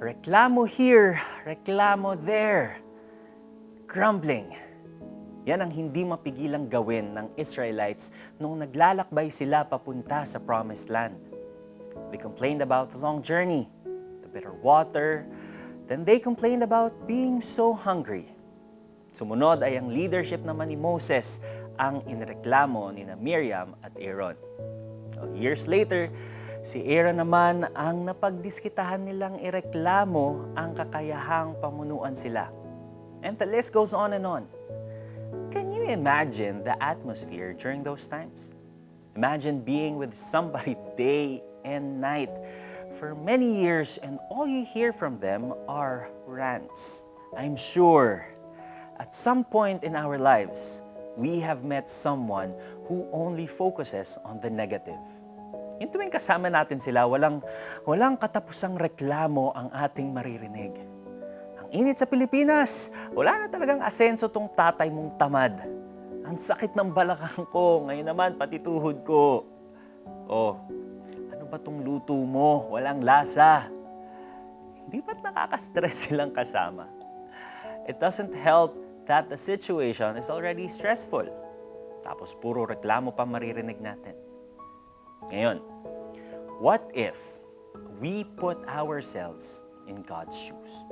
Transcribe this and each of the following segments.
Reklamo here, reklamo there, grumbling. Yan ang hindi mapigilang gawin ng Israelites nung naglalakbay sila papunta sa Promised Land. They complained about the long journey, the bitter water, then they complained about being so hungry. Sumunod ay ang leadership naman ni Moses ang inireklamo ni Miriam at Aaron. Years later, si Aaron naman ang napagdiskitahan nilang ireklamo ang kakayahang pamunuan sila. And the list goes on and on. Can you imagine the atmosphere during those times? Imagine being with somebody day and night for many years and all you hear from them are rants. I'm sure at some point in our lives, we have met someone who only focuses on the negative. Yung tuwing kasama natin sila, walang katapusang reklamo ang ating maririnig. Ang init sa Pilipinas, wala na talagang asenso tong tatay mong tamad. Ang sakit ng balakang ko, ngayon naman pati tuhod ko. Oh, ano ba tong luto mo? Walang lasa. Hindi ba't nakaka-stress silang kasama? It doesn't help that the situation is already stressful. Tapos puro reklamo pa maririnig natin. Ngayon, what if we put ourselves in God's shoes?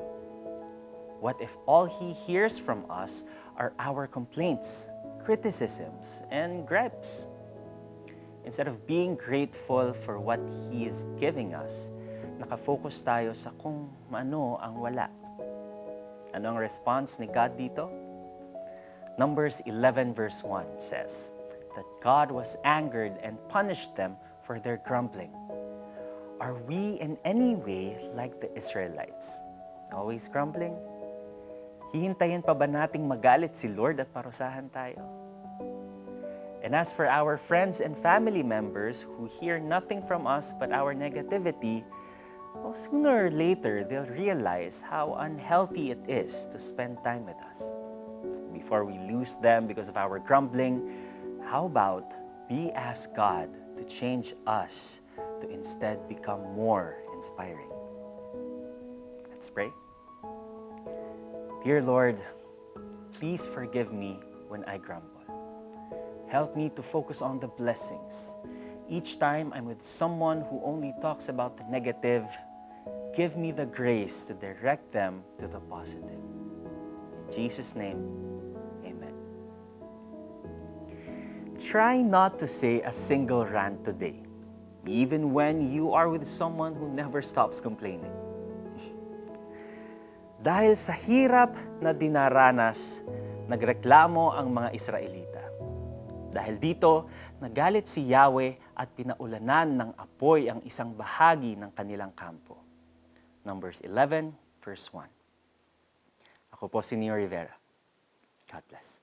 What if all He hears from us are our complaints, criticisms, and gripes? Instead of being grateful for what He is giving us, nakafocus tayo sa kung ano ang wala. Ano ang response ni God dito? Numbers 11 verse 1 says that God was angered and punished them for their grumbling. Are we in any way like the Israelites? Always grumbling? Hihintayin pa ba nating magalit si Lord at parusahan tayo? And as for our friends and family members who hear nothing from us but our negativity, well, sooner or later, they'll realize how unhealthy it is to spend time with us. Before we lose them because of our grumbling, how about we ask God to change us to instead become more inspiring? Let's pray. Dear Lord, please forgive me when I grumble. Help me to focus on the blessings. Each time I'm with someone who only talks about the negative, give me the grace to direct them to the positive. In Jesus' name, amen. Try not to say a single rant today, even when you are with someone who never stops complaining. Dahil sa hirap na dinaranas, nagreklamo ang mga Israelita. Dahil dito, nagalit si Yahweh at pinaulanan ng apoy ang isang bahagi ng kanilang kampo. Numbers 11, verse 1. Ako po si Neo Rivera. God bless.